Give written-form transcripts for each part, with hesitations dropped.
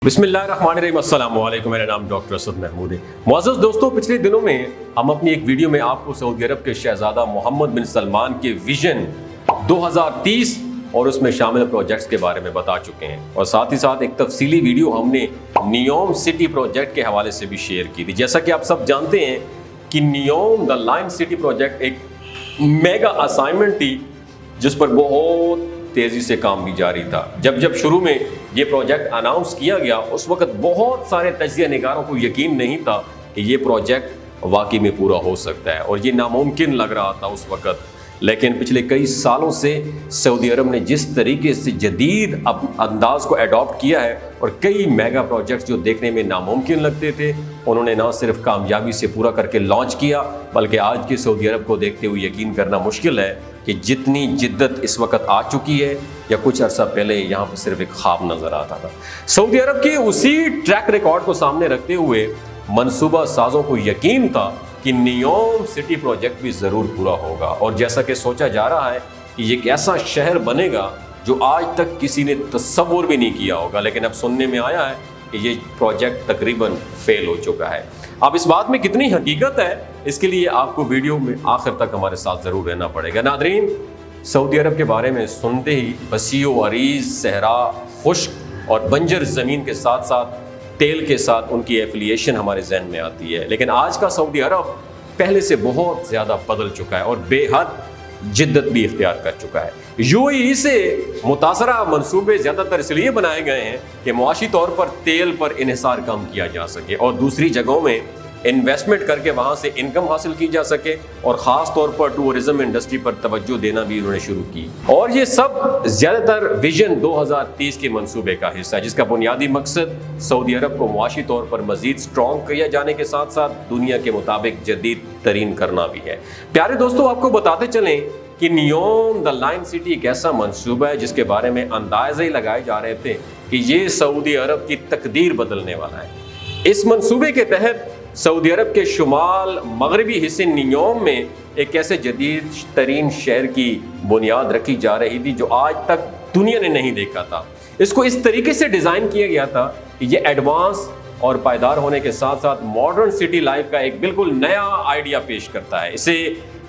बिस्मिल्लाहिर्रहमानिर्रहीम, अस्सलाम वालेकुम। मेरा नाम डॉक्टर असद महमूद है। मुअज़्ज़ज़ दोस्तों, पिछले दिनों में हम अपनी एक वीडियो में आपको सऊदी अरब के शहज़ादा मोहम्मद बिन सलमान के विजन 2030 और उसमें शामिल प्रोजेक्ट्स के बारे में बता चुके हैं, और साथ ही साथ एक तफसीली वीडियो हमने नियोम सिटी प्रोजेक्ट के हवाले से भी शेयर की थी। जैसा कि आप सब जानते हैं कि NEOM the line city project एक मेगा असाइनमेंट थी जिस पर बहुत तेज़ी से काम भी जारी था। जब शुरू में ये प्रोजेक्ट अनाउंस किया गया, उस वक्त बहुत सारे तजिया निगारों को यकीन नहीं था कि ये प्रोजेक्ट वाकई में पूरा हो सकता है, और ये नामुमकिन लग रहा था उस वक्त। लेकिन पिछले कई सालों से सऊदी अरब ने जिस तरीके से जदीद अंदाज को अडॉप्ट किया है, और कई मेगा प्रोजेक्ट्स जो देखने में नामुमकिन लगते थे, उन्होंने ना सिर्फ कामयाबी से पूरा करके लॉन्च किया, बल्कि आज के सऊदी अरब को देखते हुए यकीन करना मुश्किल है कि जितनी जिद्दत इस वक्त आ चुकी है या कुछ अरसा पहले यहाँ पर सिर्फ एक ख्वाब नज़र आता था। सऊदी अरब के उसी ट्रैक रिकॉर्ड को सामने रखते हुए मनसूबा साजों को यकीन था कि नियोम सिटी प्रोजेक्ट भी ज़रूर पूरा होगा, और जैसा कि सोचा जा रहा है कि ये एक ऐसा शहर बनेगा जो आज तक किसी ने तस्वुर भी नहीं किया होगा। लेकिन अब सुनने में आया है कि ये प्रोजेक्ट तकरीबन फेल हो चुका है। अब इस बात में कितनी हकीकत है, इसके लिए आपको वीडियो में आखिर तक हमारे साथ ज़रूर रहना पड़ेगा। नादरीन, सऊदी अरब के बारे में सुनते ही वसीओ अरीज़ सहरा, खुश्क और बंजर ज़मीन के साथ साथ तेल के साथ उनकी एफिलिएशन हमारे जहन में आती है। लेकिन आज का सऊदी अरब पहले से बहुत ज़्यादा बदल चुका है और बेहद जिद्दत भी इख्तियार कर चुका है। यूएई से मुतासरा मंसूबे ज़्यादातर इसलिए बनाए गए हैं कि मुआशी तौर पर तेल पर इन्हिसार कम किया जा सके और दूसरी जगहों में इन्वेस्टमेंट करके वहाँ से इनकम हासिल की जा सके, और ख़ास तौर पर टूरिज़म इंडस्ट्री पर तवज्जो देना भी उन्होंने शुरू की। और ये सब ज़्यादातर विजन 2030 के मंसूबे का हिस्सा है, जिसका बुनियादी मकसद सऊदी अरब को मुआशी तौर पर मज़ीद स्ट्रॉन्ग किया जाने के साथ साथ दुनिया के मुताबिक जदीद तरीन करना भी है। प्यारे दोस्तों, आपको बताते चलें कि नियोम द लाइन सिटी एक ऐसा मंसूबा है जिसके बारे में अंदाज़े लगाए जा रहे थे कि ये सऊदी अरब की तकदीर बदलने वाला है। इस मंसूबे के तहत सऊदी अरब के शुमाल मगरबी हिस्से नियोम में एक ऐसे जदीद तरीन शहर की बुनियाद रखी जा रही थी जो आज तक दुनिया ने नहीं देखा था। इसको इस तरीके से डिज़ाइन किया गया था कि ये एडवांस और पायदार होने के साथ साथ मॉडर्न सिटी लाइफ का एक बिल्कुल नया आइडिया पेश करता है। इसे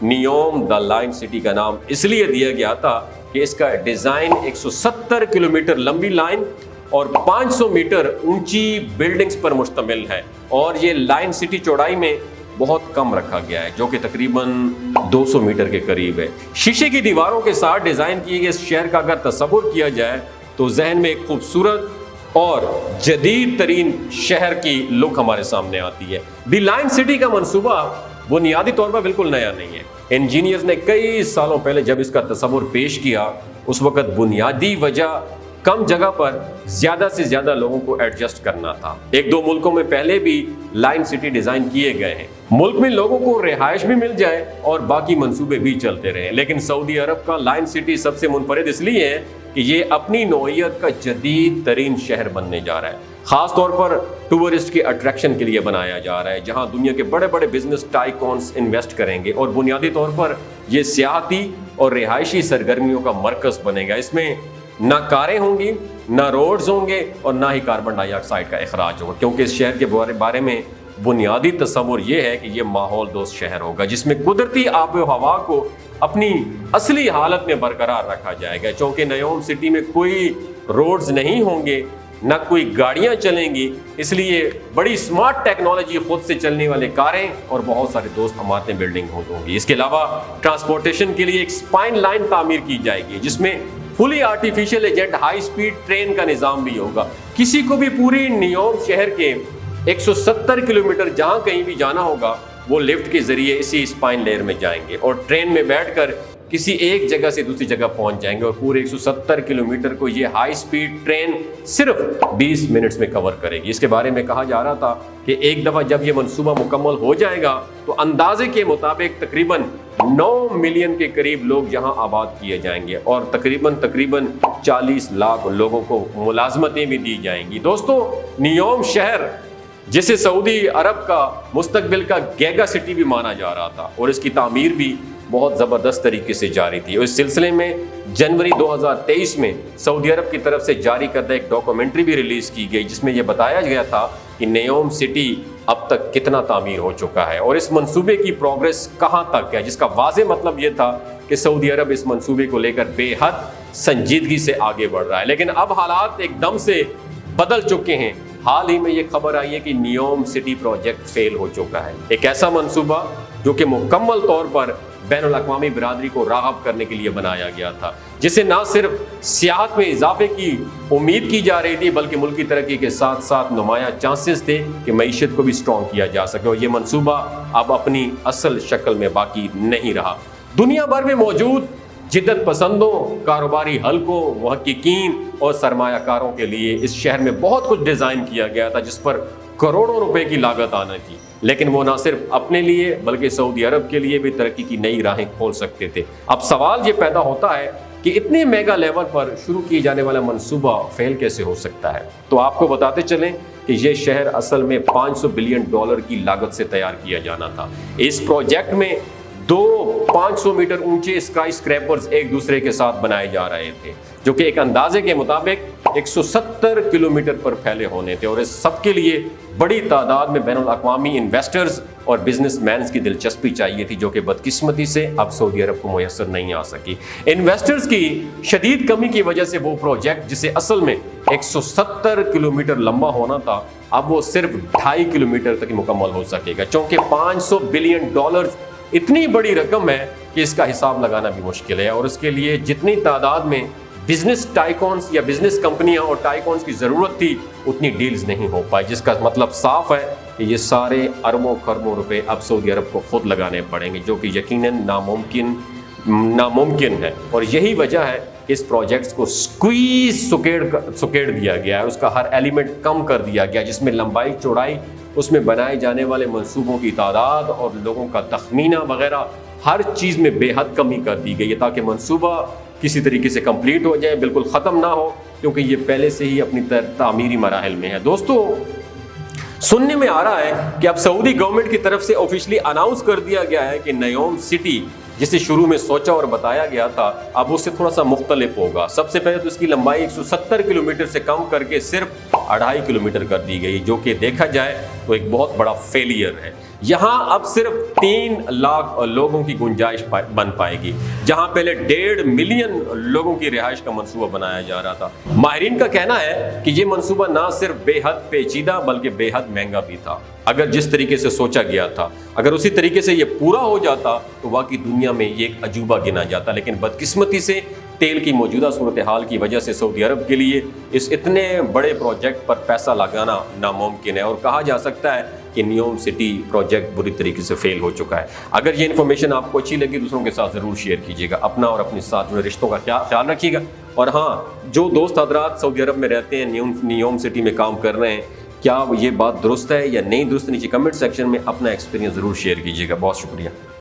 नियोम द लाइन सिटी का नाम इसलिए दिया गया था कि इसका डिज़ाइन 170 किलोमीटर लंबी लाइन और 500 मीटर ऊंची बिल्डिंग्स पर मुश्तमिल है, और ये लाइन सिटी चौड़ाई में बहुत कम रखा गया है जो कि तकरीबन 200 मीटर के करीब है। शीशे की दीवारों के साथ डिज़ाइन किए गए इस शहर का अगर तस्वुर किया जाए तो जहन में एक खूबसूरत और जदीद तरीन शहर की लुक हमारे सामने आती है। दी लाइन सिटी का मंसूबा बुनियादी तौर पर बिल्कुल नया नहीं है। इंजीनियर्स ने कई सालों पहले जब इसका तस्वुर पेश किया, उस वक्त बुनियादी वजह कम जगह पर ज़्यादा से ज़्यादा लोगों को एडजस्ट करना था। एक दो मुल्कों में पहले भी लाइन सिटी डिज़ाइन किए गए हैं, मुल्क में लोगों को रिहाइश भी मिल जाए और बाकी मंसूबे भी चलते रहे। लेकिन सऊदी अरब का लाइन सिटी सबसे मुनफरिद इसलिए है कि ये अपनी नौइयत का जदीद तरीन शहर बनने जा रहा है। ख़ास तौर पर टूरिस्ट के अट्रैक्शन के लिए बनाया जा रहा है, जहाँ दुनिया के बड़े बड़े बिजनेस टाइकॉन्स इन्वेस्ट करेंगे, और बुनियादी तौर पर यह सियाहती और रिहायशी सरगर्मियों का मरकज़ बनेगा। इसमें ना कारें होंगी, ना रोड्स होंगे, और ना ही कार्बन डाइऑक्साइड का अखराज होगा, क्योंकि इस शहर के बारे में बुनियादी तस्वुर ये है कि ये माहौल दोस्त शहर होगा जिसमें कुदरती आब व हवा को अपनी असली हालत में बरकरार रखा जाएगा। क्योंकि नियोम सिटी में कोई रोड्स नहीं होंगे, ना कोई गाड़ियां चलेंगी, इसलिए बड़ी स्मार्ट टेक्नोलॉजी, खुद से चलने वाले कारें और बहुत सारे दोस्त हमारे बिल्डिंग होंगी। इसके अलावा ट्रांसपोर्टेशन के लिए एक स्पाइन लाइन तामीर की जाएगी जिसमें fully artificial agent high speed train का निज़ाम भी होगा। किसी को भी पूरी नियोम शहर के 170 किलोमीटर जहां कहीं भी जाना होगा, वो लिफ्ट के जरिए इसी स्पाइन लेयर में जाएंगे और ट्रेन में बैठकर किसी एक जगह से दूसरी जगह पहुंच जाएंगे, और पूरे 170 किलोमीटर को ये हाई स्पीड ट्रेन सिर्फ 20 मिनट्स में कवर करेगी। इसके बारे में कहा जा रहा था कि एक दफ़ा जब ये मंसूबा मुकम्मल हो जाएगा तो अंदाजे के मुताबिक तकरीबन 9 मिलियन के करीब लोग यहाँ आबाद किए जाएंगे, और तकरीबन 40 लाख लोगों को मुलाजमतें भी दी जाएंगी। दोस्तों, नियोम शहर जिसे सऊदी अरब का मुस्तकबिल का गैगा सिटी भी माना जा रहा था, और इसकी तामीर भी بہت زبردست طریقے سے جاری تھی، اور اس سلسلے میں جنوری 2023 میں سعودی عرب کی طرف سے جاری کردہ ایک ڈاکومنٹری بھی ریلیز کی گئی، جس میں یہ بتایا گیا تھا کہ نیوم سٹی اب تک کتنا تعمیر ہو چکا ہے اور اس منصوبے کی پروگریس کہاں تک ہے، جس کا واضح مطلب یہ تھا کہ سعودی عرب اس منصوبے کو لے کر بے حد سنجیدگی سے آگے بڑھ رہا ہے۔ لیکن اب حالات ایک دم سے بدل چکے ہیں۔ حال ہی میں یہ خبر آئی ہے کہ نیوم سٹی پروجیکٹ فیل ہو چکا ہے، ایک ایسا منصوبہ جو کہ مکمل طور پر بین الاقوامی برادری کو راغب کرنے کے لیے بنایا گیا تھا، جسے نہ صرف سیاحت میں اضافے کی امید کی جا رہی تھی بلکہ ملک کی ترقی کے ساتھ ساتھ نمایاں چانسز تھے کہ معیشت کو بھی سٹرونگ کیا جا سکے، اور یہ منصوبہ اب اپنی اصل شکل میں باقی نہیں رہا۔ دنیا بھر میں موجود جدت پسندوں، کاروباری حلقوں، محققین اور سرمایہ کاروں کے لیے اس شہر میں بہت کچھ ڈیزائن کیا گیا تھا جس پر کروڑوں روپے کی لاگت آنا تھی، لیکن وہ نہ صرف اپنے لیے بلکہ سعودی عرب کے لیے بھی ترقی کی نئی راہیں کھول سکتے تھے۔ اب سوال یہ پیدا ہوتا ہے کہ اتنے میگا لیول پر شروع کیے جانے والا منصوبہ فیل کیسے ہو سکتا ہے؟ تو آپ کو بتاتے چلیں کہ یہ شہر اصل میں $500 بلین کی لاگت سے تیار کیا جانا تھا۔ اس پروجیکٹ میں 500 میٹر اونچے اسکائی اسکریپرز ایک دوسرے کے ساتھ بنائے جا رہے تھے، جو کہ ایک اندازے کے مطابق 170 کلومیٹر پر پھیلے ہونے تھے، اور اس سب کے لیے بڑی تعداد میں بین الاقوامی انویسٹرز اور بزنس مینز کی دلچسپی چاہیے تھی، جو کہ بدقسمتی سے اب سعودی عرب کو میسر نہیں آ سکی۔ انویسٹرز کی شدید کمی کی وجہ سے وہ پروجیکٹ جسے اصل میں 170 کلومیٹر لمبا ہونا تھا، اب وہ صرف 2.5 کلومیٹر تک مکمل ہو سکے گا، چونکہ $500 بلین اتنی بڑی رقم ہے کہ اس کا حساب لگانا بھی مشکل ہے، اور اس کے لیے جتنی تعداد میں بزنس ٹائکونز یا بزنس کمپنیاں اور ٹائکونز کی ضرورت تھی اتنی ڈیلز نہیں ہو پائی، جس کا مطلب صاف ہے کہ یہ سارے اربوں خربوں روپے اب سعودی عرب کو خود لگانے پڑیں گے، جو کہ یقیناً ناممکن ہے۔ اور یہی وجہ ہے کہ اس پروجیکٹس کو سکیڑ دیا گیا ہے، اس کا ہر ایلیمنٹ کم کر دیا گیا، جس میں لمبائی چوڑائی، اس میں بنائے جانے والے منصوبوں کی تعداد اور لوگوں کا تخمینہ وغیرہ ہر چیز میں بے حد کمی کر دی گئی ہے، تاکہ منصوبہ کسی طریقے سے کمپلیٹ ہو جائے، بالکل ختم نہ ہو، کیونکہ یہ پہلے سے ہی اپنی تعمیری مراحل میں ہے۔ دوستو، سننے میں آ رہا ہے کہ اب سعودی گورنمنٹ کی طرف سے آفیشلی اناؤنس کر دیا گیا ہے کہ نیوم سٹی جسے شروع میں سوچا اور بتایا گیا تھا اب اس سے تھوڑا سا مختلف ہوگا۔ سب سے پہلے تو اس کی لمبائی 170 کلومیٹر سے کم کر کے صرف 2.5 کلومیٹر کر دی گئی، جو کہ دیکھا جائے تو ایک بہت بڑا فیلئر ہے۔ یہاں اب صرف 3 لاکھ لوگوں کی گنجائش بن پائے گی، جہاں پہلے 1.5 ملین لوگوں کی رہائش کا منصوبہ بنایا جا رہا تھا۔ ماہرین کا کہنا ہے کہ یہ منصوبہ نہ صرف بے حد پیچیدہ بلکہ بے حد مہنگا بھی تھا۔ اگر جس طریقے سے سوچا گیا تھا، اگر اسی طریقے سے یہ پورا ہو جاتا تو واقعی دنیا میں یہ ایک عجوبہ گنا جاتا، لیکن بدقسمتی سے تیل کی موجودہ صورتحال کی وجہ سے سعودی عرب کے لیے اس اتنے بڑے پروجیکٹ پر پیسہ لگانا ناممکن ہے، اور کہا جا سکتا ہے کہ نیوم سٹی پروجیکٹ بری طریقے سے فیل ہو چکا ہے۔ اگر یہ انفارمیشن آپ کو اچھی لگی دوسروں کے ساتھ ضرور شیئر کیجیے گا، اپنا اور اپنے ساتھ جڑے رشتوں کا خیال رکھیے گا، اور ہاں، جو دوست حضرات سعودی عرب میں رہتے ہیں، نیوم سٹی میں کام کر رہے ہیں، کیا یہ بات درست ہے یا نہیں درست، نیچے کمنٹ سیکشن میں اپنا ایکسپیرینس ضرور شیئر کیجیے گا۔ بہت شکریہ۔